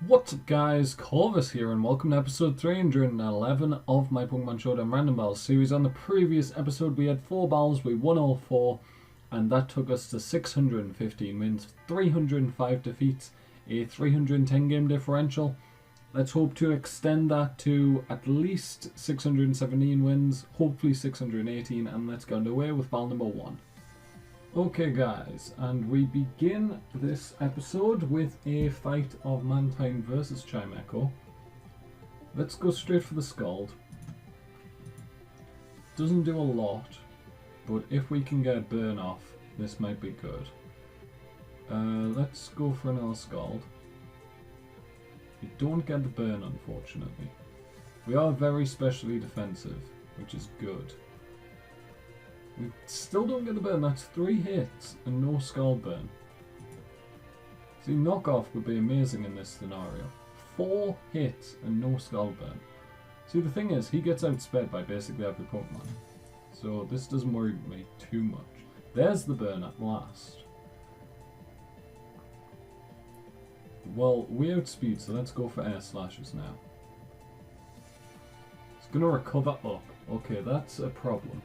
What's up guys, Corvus here and welcome to episode 311 of my Pokémon Showdown Random Battles series. On the previous episode we had 4 battles, we won all 4 and that took us to 615 wins, 305 defeats, a 310 game differential. Let's hope to extend that to at least 617 wins, hopefully 618, and let's get underway with battle number 1. Okay guys, and we begin this episode with a fight of Mantine versus Chimecho. Let's go straight for the Scald. Doesn't do a lot, but if we can get a burn off, this might be good. Let's go for another Scald. We don't get the burn, unfortunately. We are very specially defensive, which is good. We still don't get the burn. That's 3 hits and no Scald burn. See, knockoff would be amazing in this scenario. 4 hits and no Scald burn. See, the thing is, he gets outsped by basically every Pokemon. So this doesn't worry me too much. There's the burn at last. Well, we outspeed, so let's go for air slashes now. It's gonna recover up. Okay, that's a problem.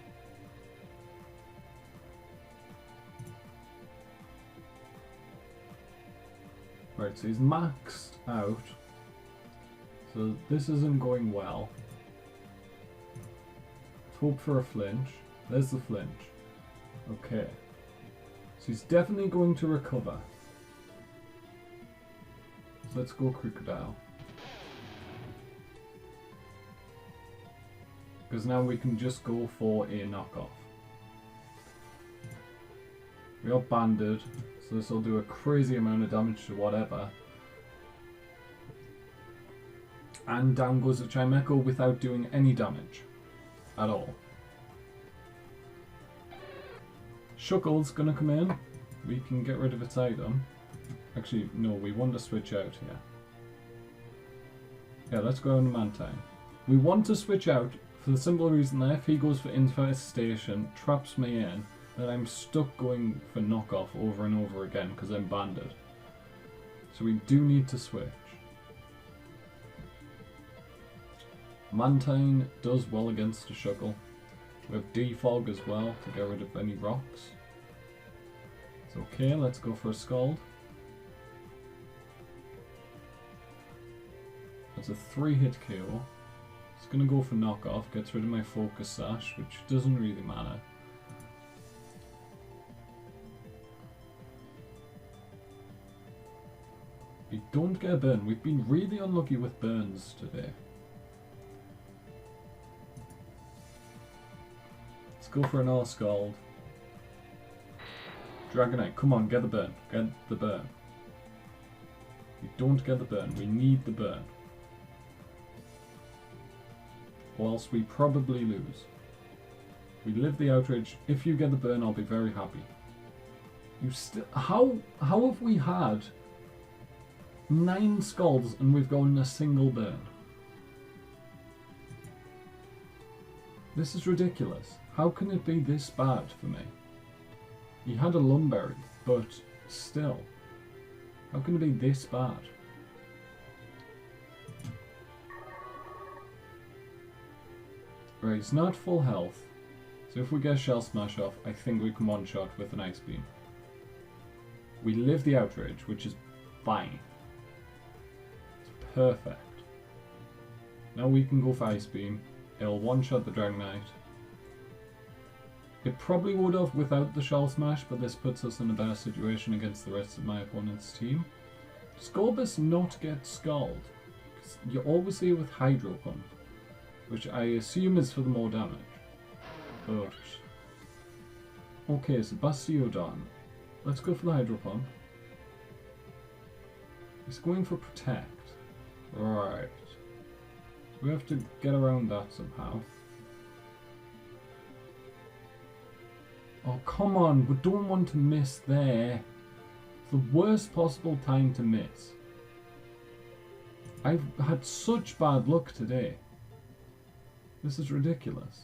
Right, so he's maxed out. So this isn't going well. Let's hope for a flinch. There's the flinch. Okay. So he's definitely going to recover. So let's go Crocodile. Because now we can just go for a knockoff. We are banded. So this will do a crazy amount of damage to whatever. And down goes the Chimecho without doing any damage at all. Shuckle's gonna come in. We can get rid of its item. Actually, no, we want to switch out here. Yeah, let's go on Mantine. We want to switch out for the simple reason that if he goes for infestation, traps me in, that I'm stuck going for knockoff over and over again because I'm banded. So we do need to switch. Mantine does well against a Shuckle. We have Defog as well to get rid of any rocks. It's okay, let's go for a Scald. That's a 3-hit KO. It's gonna go for knockoff, gets rid of my Focus Sash, which doesn't really matter. We don't get a burn. We've been really unlucky with burns today. Let's go for another Scald. Dragonite, come on, get the burn. Get the burn. We don't get the burn. We need the burn. Or else we probably lose. We live the outrage. If you get the burn, I'll be very happy. You still... How have we had 9 Scalds and we've gotten a single burn? This is ridiculous. How can it be this bad for me? He had a Lumberry, but still. How can it be this bad? Right, he's not full health. So if we get a Shell Smash off, I think we can one-shot with an Ice Beam. We live the outrage, which is fine. Perfect. Now we can go for Ice Beam. It'll one-shot the Dragonite. It probably would have without the Shell Smash, but this puts us in a better situation against the rest of my opponent's team. Does Gorbis not get Scald? Because you always see it with Hydro Pump, which I assume is for the more damage. But... okay, so Bastiodon. Let's go for the Hydro Pump. He's going for Protect. Right. We have to get around that somehow. Oh, come on. We don't want to miss there. It's the worst possible time to miss. I've had such bad luck today. This is ridiculous.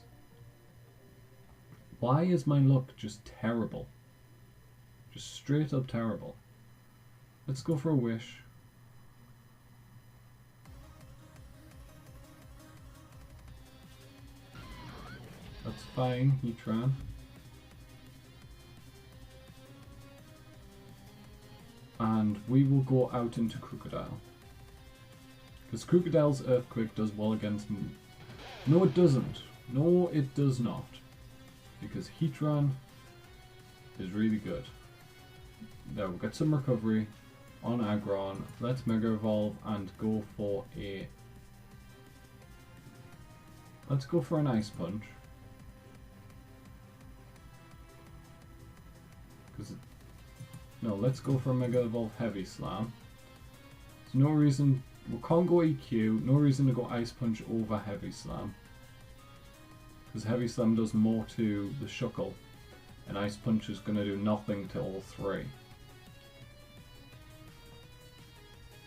Why is my luck just terrible? Just straight up terrible. Let's go for a Wish. That's fine, Heatran. And we will go out into Crocodile. Because Crocodile's Earthquake does well against me. No, it doesn't. No, it does not. Because Heatran is really good. There, we'll get some recovery on Aggron. Let's Mega Evolve and go for a... Let's go for an Ice Punch. No, let's go for a Mega Evolve Heavy Slam. There's no reason... We can't go EQ, no reason to go Ice Punch over Heavy Slam. Because Heavy Slam does more to the Shuckle, and Ice Punch is going to do nothing to all three.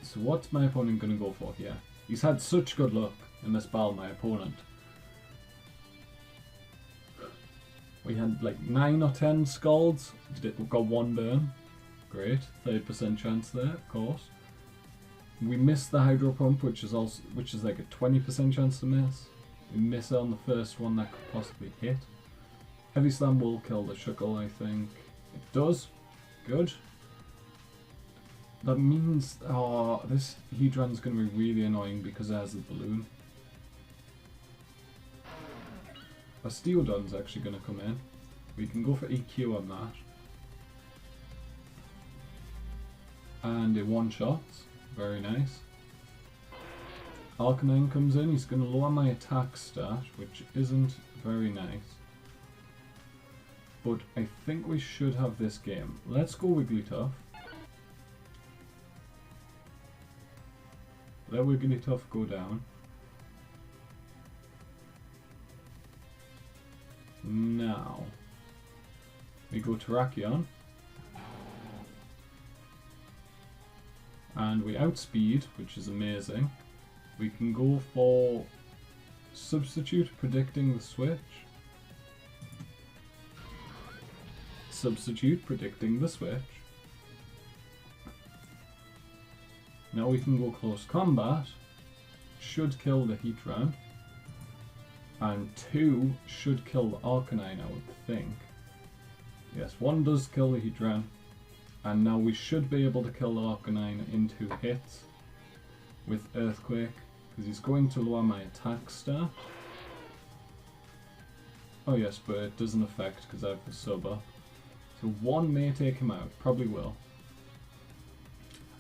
So what's my opponent going to go for here? He's had such good luck in this battle, my opponent. We had like 9 or 10 Scalds, got 1 burn. Great, 30% chance there, of course. We missed the Hydro Pump, which is like a 20% chance to miss. We miss on the first one that could possibly hit. Heavy Slam will kill the Shuckle, I think. It does. Good. That means, oh, this Heatran's going to be really annoying because it has the balloon. A Steelodon's actually going to come in. We can go for EQ on that. And it one-shots. Very nice. Arcanine comes in, he's going to lower my attack stat, which isn't very nice. But I think we should have this game. Let's go Wigglytuff. Let Wigglytuff go down. Now, we go Terrakion. And we outspeed, which is amazing. We can go for Substitute, predicting the switch. Substitute, predicting the switch. Now we can go Close Combat. Should kill the Heatran. And 2 should kill the Arcanine, I would think. Yes, 1 does kill the Heatran. And now we should be able to kill the Arcanine in 2 hits with Earthquake, because he's going to lower my attack stat. Oh yes, but it doesn't affect because I have the sub up. So 1 may take him out, probably will.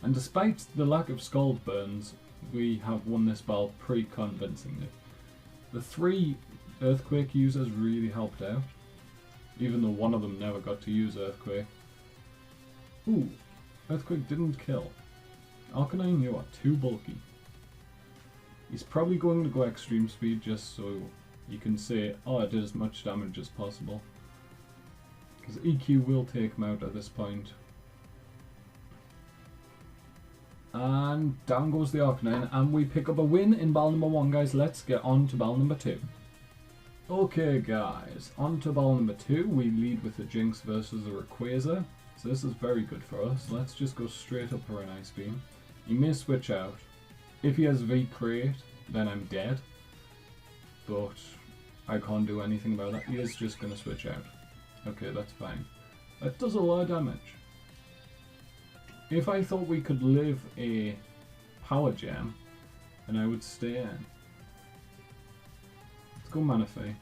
And despite the lack of Scald Burns, we have won this battle pretty convincingly. The 3 Earthquake users really helped out, even though one of them never got to use Earthquake. Ooh, Earthquake didn't kill. Arcanine, you are too bulky. He's probably going to go Extreme Speed just so you can say, oh, it did as much damage as possible. Because EQ will take him out at this point. And down goes the Arcanine, and we pick up a win in battle number 1, guys. Let's get on to battle number 2. Okay, guys, on to battle number 2. We lead with the Jinx versus the Rayquaza. So this is very good for us. Let's just go straight up for an Ice Beam. He may switch out. If he has V-Crate, then I'm dead. But I can't do anything about that. He is just going to switch out. Okay, that's fine. That does a lot of damage. If I thought we could live a Power Gem, then I would stay in. Let's go Manaphy.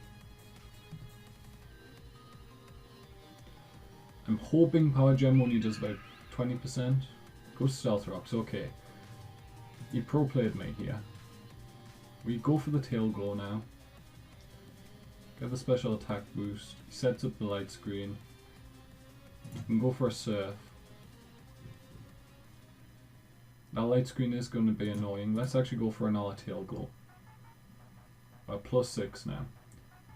I'm hoping Power Gem only does about 20%. Go Stealth Rocks, okay. You pro-played me here. We go for the Tail Glow now. Get the special attack boost. He sets up the light screen. You can go for a Surf. That light screen is going to be annoying. Let's actually go for another Tail Glow. +6 now.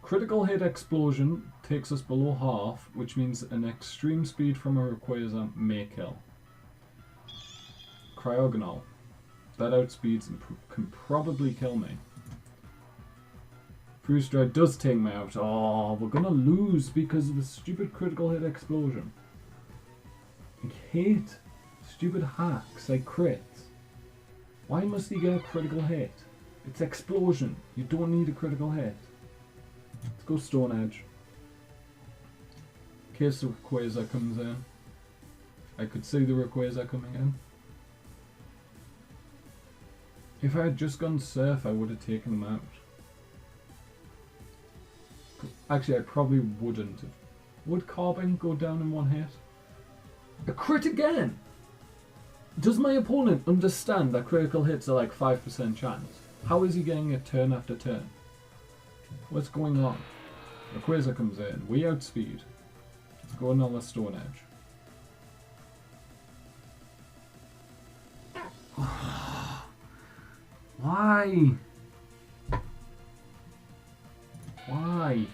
Critical hit explosion takes us below half, which means an extreme speed from a Rayquaza may kill. Cryogonal. That outspeeds and can probably kill me. Frustrat does take me out. Oh, we're gonna lose because of the stupid critical hit explosion. I hate stupid hacks like crits. Why must he get a critical hit? It's explosion. You don't need a critical hit. It's Let's go Stone Edge. In case the Rayquaza comes in. I could see the Rayquaza coming in. If I had just gone Surf, I would have taken him out. Actually, I probably wouldn't have. Would Carbon go down in one hit? A crit again! Does my opponent understand that critical hits are like 5% chance? How is he getting it turn after turn? What's going on? Rayquaza comes in. We outspeed. Let's go another Stone Edge. Why? Why?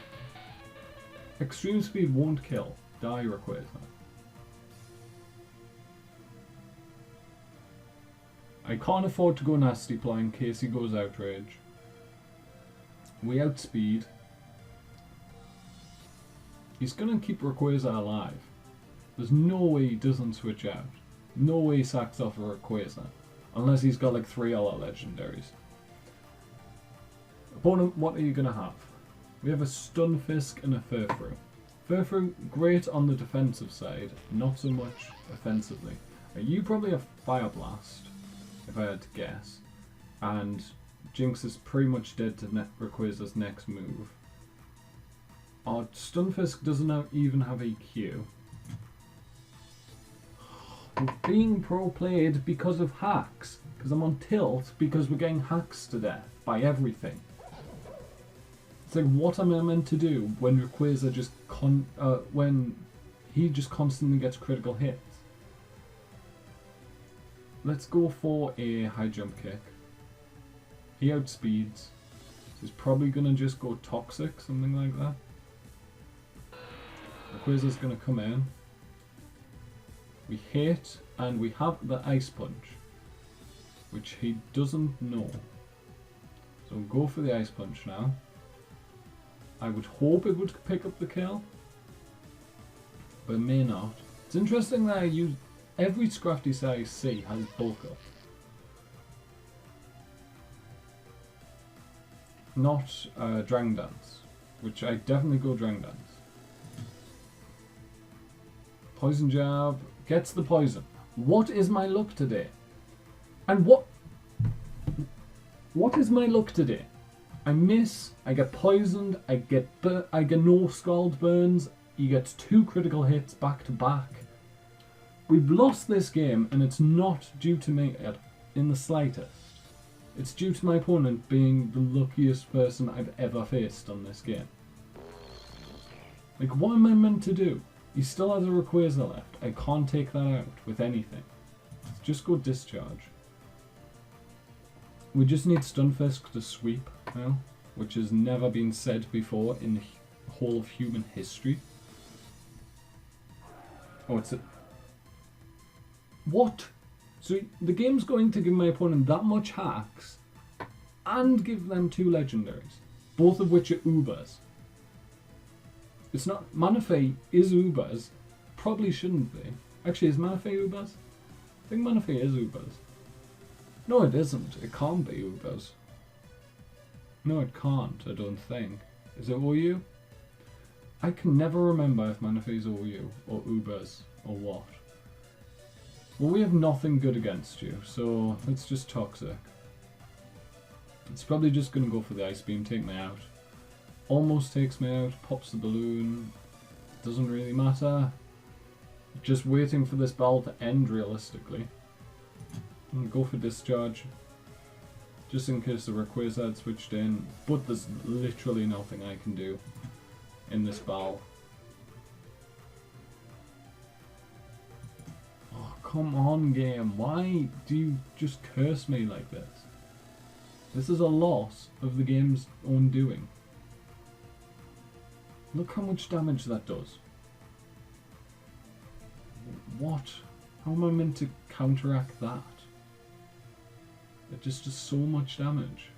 Extreme Speed won't kill. Die, Rayquaza. I can't afford to go Nasty Ply in case he goes Outrage. We outspeed. He's gonna keep Rayquaza alive. There's no way he doesn't switch out. No way he sacks off a Rayquaza. Unless he's got like 3 other legendaries. Opponent, what are you gonna have? We have a Stunfisk and a Furfrou. Furfrou, great on the defensive side, not so much offensively. You probably have Fire Blast, if I had to guess. And Jinx is pretty much dead to Rayquaza's next move. Our Stunfisk doesn't even have EQ. We're being pro-played because of hacks. Because I'm on tilt because we're getting hacks to death by everything. It's like, what am I meant to do when Rayquaza just when he just constantly gets critical hits? Let's go for a high jump kick. He outspeeds. He's probably gonna just go Toxic, something like that. Rayquaza's gonna come in. We hit, and we have the Ice Punch, which he doesn't know. So we'll go for the Ice Punch now. I would hope it would pick up the kill, but it may not. It's interesting that I use every Scrafty set I see has bulk up. Not Dragon Dance, which I definitely go Dragon Dance. Poison Jab gets the poison. What is my luck today? And what is my luck today? I miss, I get poisoned, I get no Scald Burns, he gets 2 critical hits back to back. We've lost this game, and it's not due to me in the slightest. It's due to my opponent being the luckiest person I've ever faced on this game. Like, what am I meant to do? He still has a Rayquaza left. I can't take that out with anything. Let's just go Discharge. We just need Stunfisk to sweep now, which has never been said before in the whole of human history. Oh, it's a... What? So the game's going to give my opponent that much hacks and give them 2 legendaries, both of which are Ubers. It's not... Manaphy is Ubers. Probably shouldn't be. Actually, is Manaphy Ubers? I think Manaphy is Ubers. No, it isn't. It can't be Ubers. No, it can't, I don't think. Is it OU? I can never remember if Manaphy is OU or Ubers or what. Well, we have nothing good against you, so let's just Toxic. It's probably just going to go for the Ice Beam, take me out. Almost takes me out, pops the balloon. Doesn't really matter. Just waiting for this battle to end realistically. I'm go for Discharge. Just in case the Rayquaza had switched in. But there's literally nothing I can do in this battle. Oh, come on, game. Why do you just curse me like this? This is a loss of the game's own doing. Look how much damage that does. What? How am I meant to counteract that? It just does so much damage.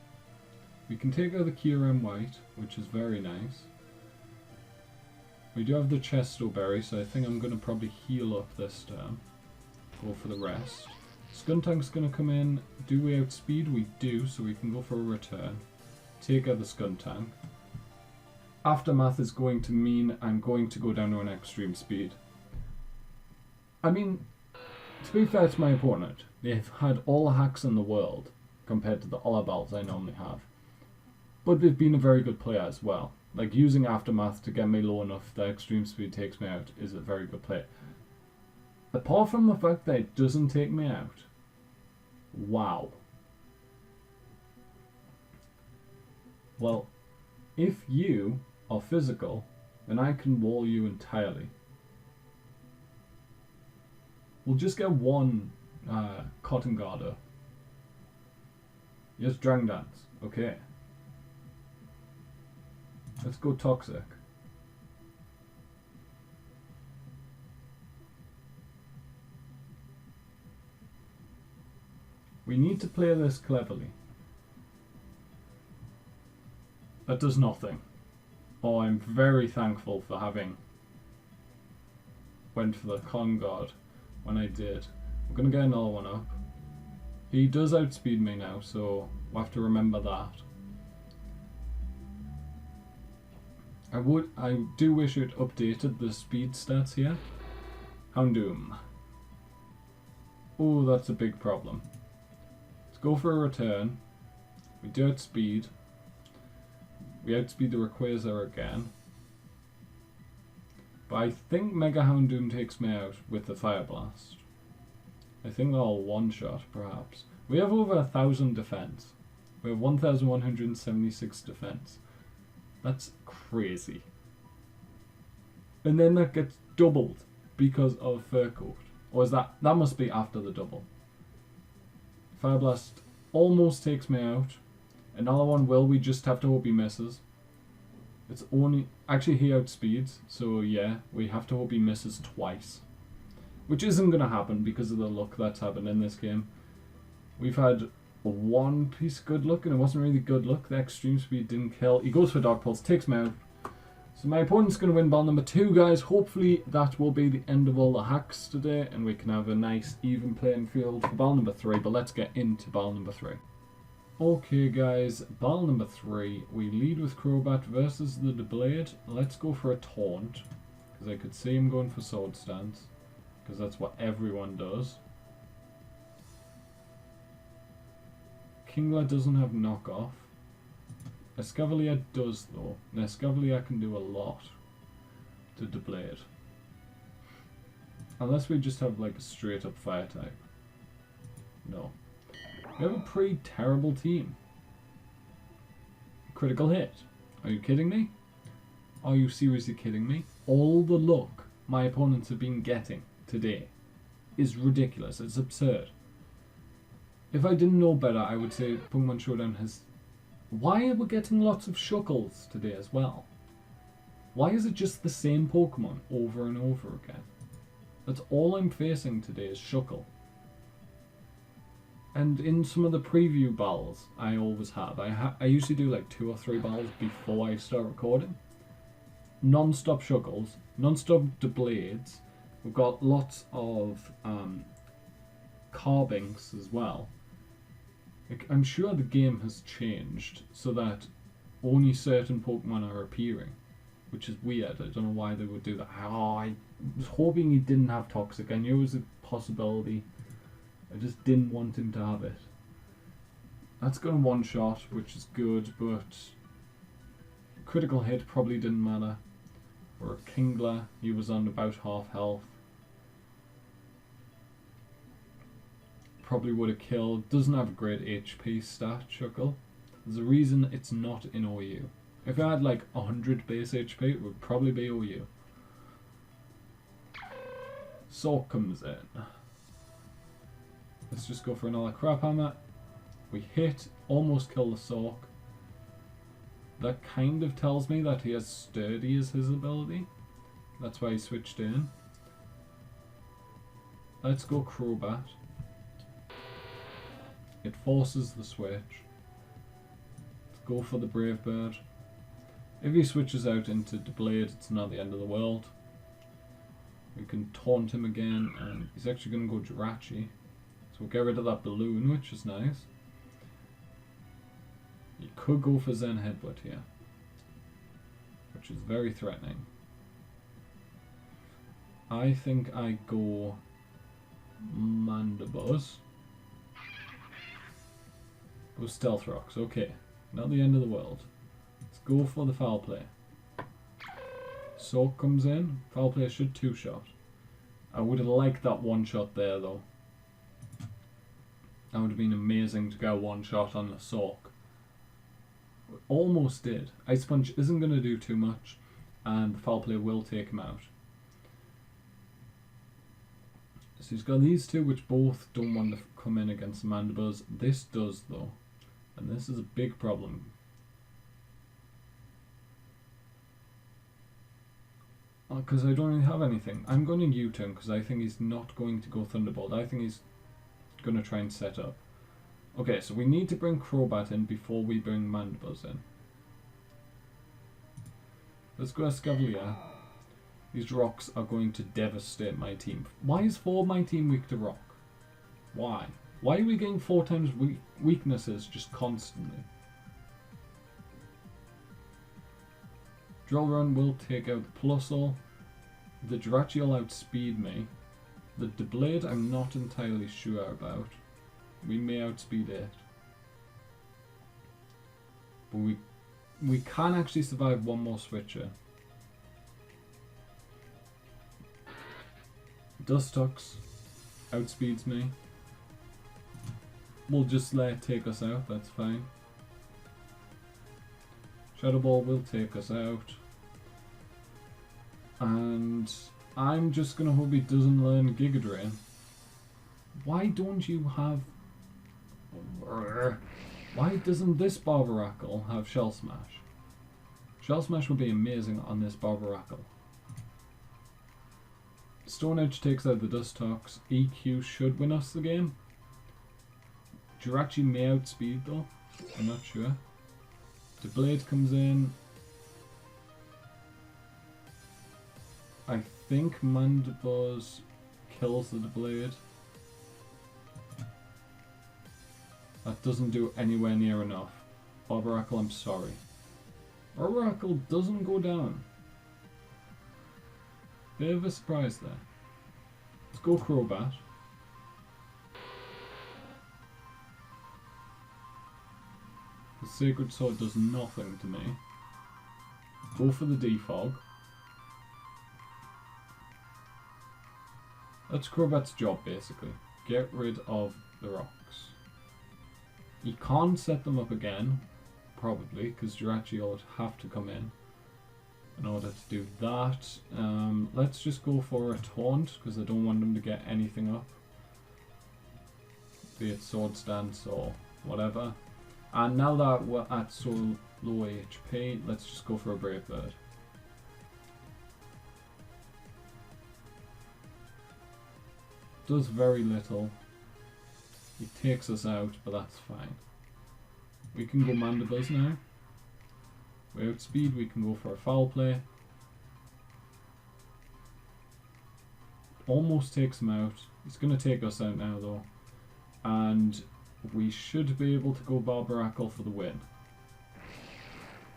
We can take out the Kyurem White, which is very nice. We do have the Chesto Berry, so I think I'm going to probably heal up this turn. Go for the rest. Skuntank's going to come in. Do we outspeed? We do, so we can go for a return. Take out the Skuntank. Aftermath is going to mean I'm going to go down to an extreme speed. I mean, to be fair to my opponent, they've had all the hacks in the world compared to the other battles I normally have. But they've been a very good player as well. Like, using Aftermath to get me low enough that extreme speed takes me out is a very good play. Apart from the fact that it doesn't take me out, wow. Well, if you are physical, then I can wall you entirely. We'll just get one Cotton Guard up. Yes, Dragon Dance. Okay. Let's go Toxic. We need to play this cleverly. That does nothing. Oh, I'm very thankful for having went for the Con Guard when I did. We're going to get another one up. He does outspeed me now, so we'll have to remember that. I do wish it updated the speed stats here. Houndoom. Oh, that's a big problem. Let's go for a return. We do outspeed. We outspeed the Rayquaza again. But I think Mega Houndoom takes me out with the Fire Blast. I think they'll one-shot, perhaps. We have over 1,000 defense. We have 1,176 defense. That's crazy. And then that gets doubled because of Fur Coat. Or is that must be after the double. Fire Blast almost takes me out. Another one will, we just have to hope he misses. It's only, actually he outspeeds, so yeah, we have to hope he misses twice. Which isn't going to happen because of the luck that's happened in this game. We've had one piece of good luck and it wasn't really good luck. The extreme speed didn't kill. He goes for Dark Pulse, takes me out. So my opponent's going to win battle number 2, guys. Hopefully that will be the end of all the hacks today and we can have a nice even playing field for battle number 3. But let's get into battle number 3. Okay guys, battle number 3. We lead with Crobat versus the Blade. Let's go for a taunt, because I could see him going for Sword Stance, because that's what everyone does. Kingler doesn't have knockoff. Escavalier does though, and Escavalier can do a lot to the Blade. Unless we just have like a straight up fire type. No. We have a pretty terrible team. Critical hit. Are you kidding me? Are you seriously kidding me? All the luck my opponents have been getting today is ridiculous. It's absurd. If I didn't know better, I would say Pokémon Showdown has... Why are we getting lots of Shuckles today as well? Why is it just the same Pokemon over and over again? That's all I'm facing today is Shuckle. And in some of the preview battles, I always have. I usually do like 2 or 3 battles before I start recording. Non-stop Shuckles, non-stop Blades. We've got lots of Carbinks as well. Like, I'm sure the game has changed so that only certain Pokemon are appearing, which is weird. I don't know why they would do that. Oh, I was hoping he didn't have Toxic. I knew it was a possibility. I just didn't want him to have it. That's going to one-shot, which is good, but critical hit probably didn't matter. For a Kingler, he was on about half health. Probably would have killed. Doesn't have a great HP stat, Shuckle. There's a reason it's not in OU. If it had like 100 base HP, it would probably be OU. Sork comes in. Let's just go for another Crap Hammer. We hit, almost kill the Sork. That kind of tells me that he has Sturdy as his ability. That's why he switched in. Let's go Crobat. It forces the switch. Let's go for the Brave Bird. If he switches out into the Blade, it's not the end of the world. We can taunt him again, and he's actually going to go Jirachi. So we'll get rid of that balloon, which is nice. You could go for Zen Headbutt here. which is very threatening. I think I go Mandibuzz. Go Stealth Rocks, okay. Not the end of the world. Let's go for the foul play. Soak comes in. Foul play should two-shot. I would have liked that one shot there though. That would have been amazing to go one shot on the Soak. Almost did. Ice Sponge isn't going to do too much, and the foul play will take him out. So he's got these two which both don't want to come in against the Mandibuzz. This does though, and this is a big problem. Because I don't really have anything. I'm going to U-turn because I think he's not going to go Thunderbolt. I think he's going to try and set up. Okay, so we need to bring Crobat in before we bring Mandibuzz in. Let's go Escavalier. These rocks are going to devastate my team. Why is 4 of my team weak to rock? Why? Why are we getting 4 times weaknesses just constantly? Drill Run will take out the Plusle. The Jirachi will outspeed me. The Doublade I'm not entirely sure about. We may outspeed it. But we can actually survive one more switcher. Dustox outspeeds me. We'll just let it take us out, that's fine. Shadow Ball will take us out. And I'm just gonna hope he doesn't learn Giga Drain. Why don't you have... Why doesn't this Barbaracle have Shell Smash? Shell Smash would be amazing on this Barbaracle. Stone Edge takes out the Dustox. EQ should win us the game. Jirachi may outspeed though. I'm not sure. The Blade comes in. I think Mandibuzz kills the Blade. That doesn't do anywhere near enough. Barbaracle, I'm sorry. Barbaracle doesn't go down. Bit of a surprise there. Let's go Crobat. The Sacred Sword does nothing to me. Go for the Defog. That's Crobat's job basically. Get rid of the rocks. You can't set them up again, probably, because Jirachi would have to come in order to do that. Let's just go for a Taunt, because I don't want them to get anything up. Be it Sword Stance or whatever. And now that we're at so low HP, let's just go for a Brave Bird. Does very little. He takes us out, but that's fine. We can go Mandibuzz now. We outspeed, we can go for a foul play. Almost takes him out. He's going to take us out now though. And we should be able to go Barbaracle for the win.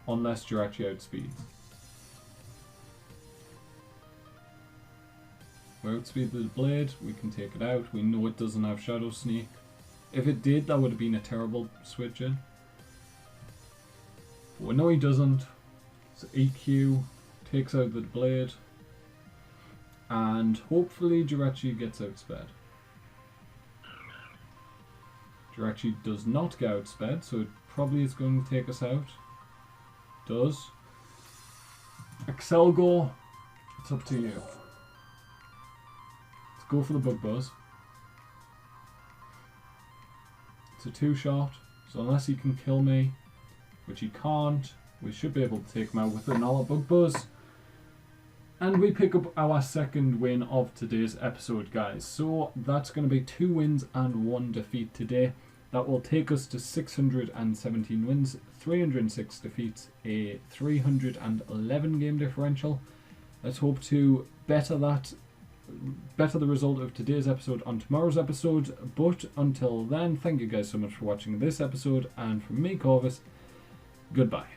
Unless Jirachi outspeeds. We outspeed the Blade, we can take it out. We know it doesn't have Shadow Sneak. If it did, that would have been a terrible switch in. But we know he doesn't. So EQ takes out the Blade. And hopefully Jirachi gets outsped. Jirachi does not get outsped, so it probably is going to take us out. Does. Excelgor, it's up to you. Let's go for the Bug Buzz. It's a 2-shot, so unless he can kill me, which he can't, we should be able to take him out with another Bug Buzz. And we pick up our second win of today's episode, guys. So that's going to be 2 wins and 1 defeat today. That will take us to 617 wins, 306 defeats, a 311 game differential. Let's hope to better the result of today's episode on tomorrow's episode. But until then, thank you guys so much for watching this episode, and from me, Corvus, goodbye.